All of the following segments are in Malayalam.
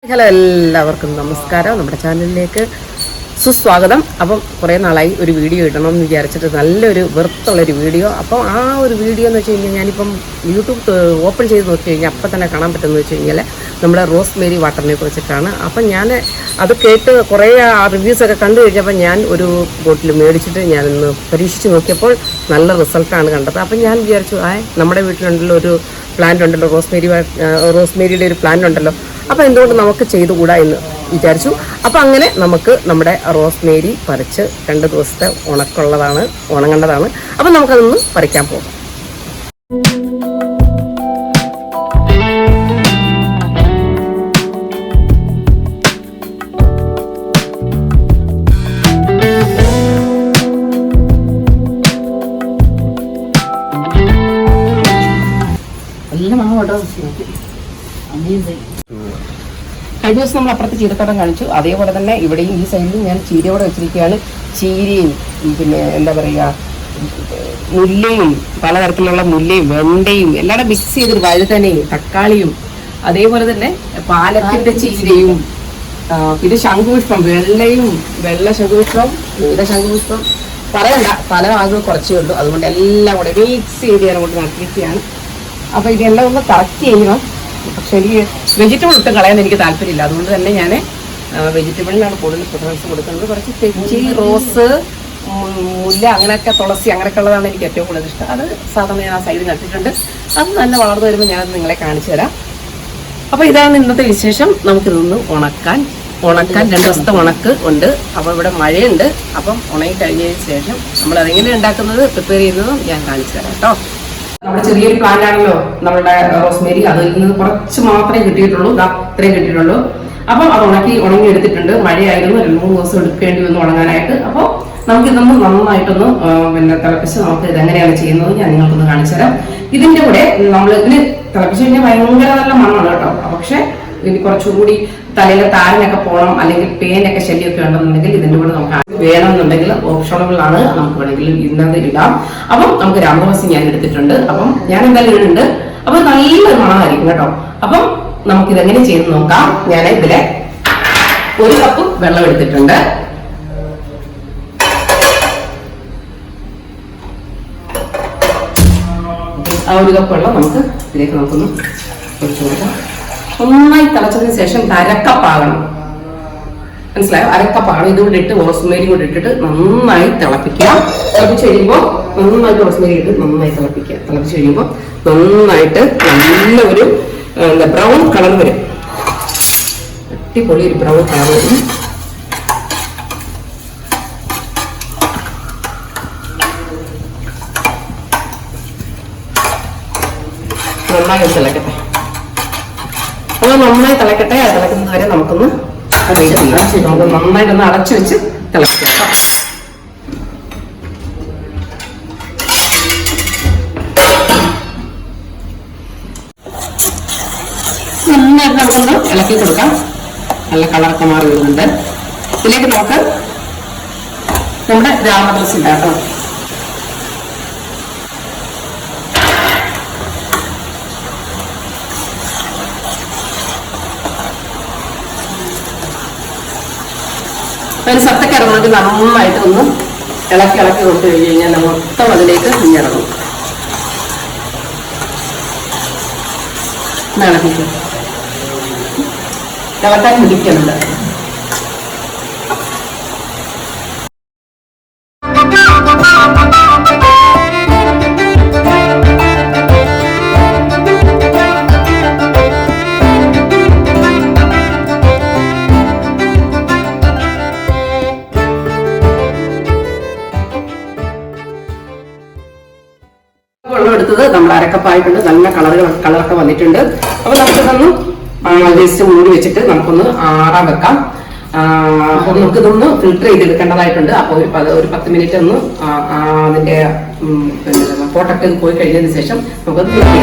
ഹലോ, എല്ലാവർക്കും നമസ്കാരം. നമ്മുടെ ചാനലിലേക്ക് സുസ്വാഗതം. അപ്പം കുറേ നാളായി ഒരു വീഡിയോ ഇടണമെന്ന് വിചാരിച്ചിട്ട് നല്ലൊരു വെറുത്തുള്ളൊരു വീഡിയോ. അപ്പോൾ ആ ഒരു വീഡിയോ എന്ന് വെച്ച് കഴിഞ്ഞാൽ ഞാനിപ്പം യൂട്യൂബ് ഓപ്പൺ ചെയ്ത് നോക്കി കഴിഞ്ഞാൽ അപ്പം തന്നെ കാണാൻ പറ്റുമെന്ന് വെച്ച് കഴിഞ്ഞാൽ നമ്മുടെ റോസ്മേരി വാട്ടറിനെ കുറിച്ചിട്ടാണ്. അപ്പം ഞാൻ അത് കേട്ട് കുറേ റിവ്യൂസൊക്കെ കണ്ടു കഴിഞ്ഞപ്പോൾ ഞാൻ ഒരു ബോട്ടിൽ മേടിച്ചിട്ട് ഞാനൊന്ന് പരീക്ഷിച്ച് നോക്കിയപ്പോൾ നല്ല റിസൾട്ടാണ് കണ്ടത്. അപ്പം ഞാൻ വിചാരിച്ചു നമ്മുടെ വീട്ടിലുണ്ടല്ലോ ഒരു പ്ലാന്റ് ഉണ്ടല്ലോ, റോസ്മേരിയുടെ ഒരു പ്ലാന്റ് ഉണ്ടല്ലോ, അപ്പോൾ എന്തുകൊണ്ട് നമുക്ക് ചെയ്തുകൂടാ എന്ന് വിചാരിച്ചു. അപ്പോൾ അങ്ങനെ നമുക്ക് നമ്മുടെ റോസ്മേരി പറിച്ച് 2 ദിവസത്തെ ഉണങ്ങേണ്ടതാണ്. അപ്പം നമുക്കതൊന്ന് പറിക്കാൻ പോകാം. നല്ല മണം കേട്ടോ. കഴിഞ്ഞ ദിവസം നമ്മൾ അപ്പുറത്ത് ചീരത്തോട്ടം കാണിച്ചു. അതേപോലെ തന്നെ ഇവിടെയും ഈ സൈഡിലും ഞാൻ ചീരയോടെ വെച്ചിരിക്കുകയാണ്. ചീരയും പിന്നെ എന്താ പറയുക, മുല്ലയും, പലതരത്തിലുള്ള മുല്ലയും വെണ്ടയും എല്ലാം മിക്സ് ചെയ്തൊരു വഴുതനയും തക്കാളിയും, അതേപോലെ തന്നെ പാലക്കിന്റെ ചീരയും, പിന്നെ ശംഖുപുഷ്പം, വെള്ള ശംഖുപുഷ്പം, നീല ശംഖുപുഷ്പം, പറയണ്ട, പല ഭാഗങ്ങൾ കുറച്ചേ ഉള്ളൂ. അതുകൊണ്ട് എല്ലാം കൂടെ മിക്സ് ചെയ്ത് ഞാൻ കൊണ്ട് നട്ടിരിക്കുകയാണ്. അപ്പോൾ ഇതെല്ലാം ഒന്ന് കറക്റ്റ് ചെയ്യണം. പക്ഷെ എനിക്ക് വെജിറ്റബിൾ ഇട്ട് കളയാൻ എനിക്ക് താല്പര്യമില്ല. അതുകൊണ്ട് തന്നെ ഞാൻ വെജിറ്റബിളിനാണ് കൂടുതൽ പ്രിഫറൻസ് കൊടുക്കുന്നത്. കുറച്ച് തെച്ചി, റോസ്, മുല്ല, അങ്ങനെയൊക്കെ തുളസി, അങ്ങനെയൊക്കെ ഉള്ളതാണ് എനിക്ക് ഏറ്റവും കൂടുതൽ ഇഷ്ടം. അത് സാധാരണ ഞാൻ ആ സൈഡിൽ നട്ടിട്ടുണ്ട്. അത് നല്ല വളർന്നു വരുമ്പോൾ ഞാനത് നിങ്ങളെ കാണിച്ചു തരാം. അപ്പോൾ ഇതാണ് ഇന്നത്തെ വിശേഷം. നമുക്കിതൊന്ന് ഉണക്കാൻ 2 ദിവസത്തെ ഉണക്ക് ഉണ്ട്. അപ്പോൾ ഇവിടെ മഴയുണ്ട്. അപ്പം ഉണങ്ങി കഴിഞ്ഞതിന് ശേഷം നമ്മൾ അതെങ്ങനെ ഉണ്ടാക്കുന്നത്, പ്രിപ്പയർ ചെയ്യുന്നതും ഞാൻ കാണിച്ചു തരാം കേട്ടോ. നമ്മുടെ ചെറിയൊരു പ്ലാന്റ് ആണല്ലോ നമ്മുടെ റോസ്മേരി. അതിൽ നിന്ന് കുറച്ച് മാത്രമേ കിട്ടിയിട്ടുള്ളൂ, ഇത്രയും കിട്ടിയിട്ടുള്ളൂ. അപ്പം അത് ഉണങ്ങി എടുത്തിട്ടുണ്ട്. മഴയായിരുന്നു, 2-3 ദിവസം എടുക്കേണ്ടി വന്നു ഉണങ്ങാനായിട്ട്. അപ്പോൾ നമുക്കിതൊന്ന് നന്നായിട്ടൊന്ന് തിളപ്പിച്ച് നമുക്ക് ഇതെങ്ങനെയാണ് ചെയ്യുന്നത് ഞാൻ നിങ്ങൾക്കൊന്ന് കാണിച്ചു തരാം. ഇതിന്റെ കൂടെ നമ്മൾ ഇതിന് തിളപ്പിച്ച് കഴിഞ്ഞാൽ ഭയങ്കര നല്ല മണമാണ് കേട്ടോ. പക്ഷെ ഇനി കുറച്ചുകൂടി തലയിലെ താരനൊക്കെ പോകണം, അല്ലെങ്കിൽ പേനൊക്കെ ശല്യമൊക്കെ ഉണ്ടെന്നുണ്ടെങ്കിൽ ഇതിന്റെ കൂടെ നമുക്ക് വേണമെന്നുണ്ടെങ്കിൽ ഓപ്ഷണബിൾ ആണ്. നമുക്ക് വേണമെങ്കിൽ ഇന്നത് ഇടാം. അപ്പം നമുക്ക് രാമദോസി ഞാൻ എടുത്തിട്ടുണ്ട്. അപ്പം ഞാൻ എന്തായാലും ഇടുന്നുണ്ട്. അപ്പൊ നല്ലൊരു മണമായിരിക്കും കേട്ടോ. അപ്പം നമുക്കിതെങ്ങനെ ചെയ്ത് നോക്കാം. ഞാൻ ഇതിലെ 1 കപ്പ് വെള്ളം എടുത്തിട്ടുണ്ട്. ആ 1 കപ്പ് വെള്ളം ഇതിലേക്ക് നമുക്കൊന്ന് ഒഴിച്ചു കൊടുക്കാം. നന്നായി തിളച്ചതിന് ശേഷം അരക്കപ്പാകണം. മനസ്സിലായോ? അരക്കപ്പാകണം. ഇതുകൊണ്ട് ഇട്ട് റോസ്മേരി കൂടെ ഇട്ടിട്ട് നന്നായി തിളപ്പിക്കുക. തിളപ്പിച്ച് കഴിയുമ്പോൾ നന്നായിട്ട് റോസ്മേരി ഇട്ട് നന്നായി തിളപ്പിക്കുക. തിളപ്പിച്ച് കഴിയുമ്പോൾ നന്നായിട്ട് നല്ല ഒരു ബ്രൗൺ കളർ വരും. അടിപൊളി ഒരു ബ്രൗൺ കളർ വരും. നന്നായി തിളക്കട്ടെ. അപ്പോൾ നന്നായി തിളക്കട്ടെ. തിളക്കുന്നത് വരെ നമുക്കൊന്ന് നന്നായിട്ടൊന്ന് അടച്ചു വെച്ച് തിളക്കാം. നന്നായിട്ട് നമുക്കൊന്ന് ഇളക്കി കൊടുക്കാം. നല്ല കളറൊക്കെ മാറി വരുന്നുണ്ട്. ഇതിലേക്ക് നമുക്ക് നമ്മുടെ രാമദോസി ഉണ്ടാക്കാം. അതിന് സത്തൊക്കെ ഇറങ്ങണമെങ്കിൽ നന്നായിട്ട് ഒന്ന് ഇളക്കി കൊടുത്തു കഴിഞ്ഞ് കഴിഞ്ഞാൽ മൊത്തം അതിലേക്ക് ഇറങ്ങും. ഇളക്കാൻ പിടിക്കുന്നുണ്ട്. വെള്ളം എടുത്തത് നമ്മൾ അരക്കപ്പായിട്ടുണ്ട്. നല്ല കളറൊക്കെ വന്നിട്ടുണ്ട്. അപ്പൊ നമുക്കിതൊന്ന് ജസ്റ്റ് മൂടി വെച്ചിട്ട് നമുക്കൊന്ന് ആറാൻ വെക്കാം. അപ്പൊ നമുക്കിതൊന്ന് ഫിൽട്ടർ ചെയ്തെടുക്കേണ്ടതായിട്ടുണ്ട്. അപ്പോൾ ഒരു 10 മിനിറ്റ് ഒന്ന് അതിന്റെ പോട്ടൊക്കെ പോയി കഴിഞ്ഞതിന് ശേഷം നമുക്കത് ഫിൽട്ടർ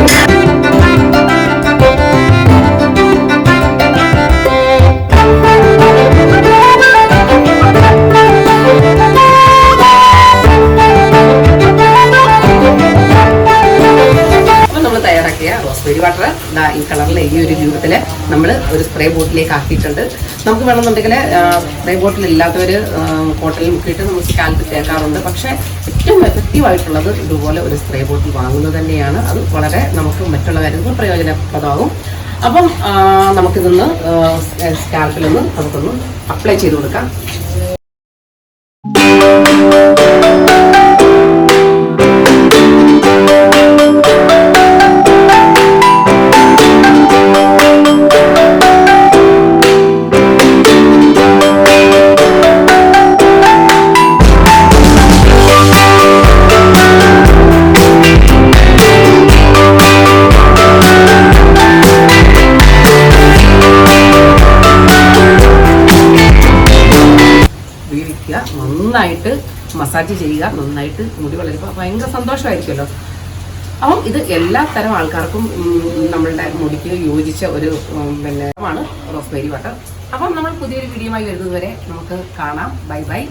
ചെയ്യാം. റോസ്മേരി വാട്ടർ ഈ കളറിൽ ഈ ഒരു രൂപത്തിൽ നമ്മൾ ഒരു സ്പ്രേ ബോട്ടിലേക്ക് ആക്കിയിട്ടുണ്ട്. നമുക്ക് വേണമെന്നുണ്ടെങ്കിൽ സ്പ്രേ ബോട്ടിൽ ഇല്ലാത്തവർ കോട്ടണിൽ മുക്കിയിട്ട് നമുക്ക് സ്കാൽപ്പിൽ തേക്കാറുണ്ട്. പക്ഷേ ഏറ്റവും എഫക്റ്റീവായിട്ടുള്ളത് ഇതുപോലെ ഒരു സ്പ്രേ ബോട്ടിൽ വാങ്ങുന്നത് തന്നെയാണ്. അത് വളരെ നമുക്ക് മറ്റുള്ള കാര്യങ്ങൾ പ്രയോജനപ്രദമാകും. അപ്പം നമുക്കിതൊന്ന് സ്കാൽപ്പിലൊന്ന് നമുക്കൊന്ന് അപ്ലൈ ചെയ്ത് കൊടുക്കാം. നന്നായിട്ട് മസാജ് ചെയ്യുക. നന്നായിട്ട് മുടി വളരുമ്പോൾ ഭയങ്കര സന്തോഷമായിരിക്കുമല്ലോ. അപ്പം ഇത് എല്ലാ തരം ആൾക്കാർക്കും നമ്മളുടെ മുടിക്ക് യോജിച്ച ഒരു ആണ് റോസ്മേരി വാട്ടർ. അപ്പം നമ്മൾ പുതിയൊരു വീഡിയോയുമായി വരുന്നതുവരെ നമുക്ക് കാണാം. Bye bye.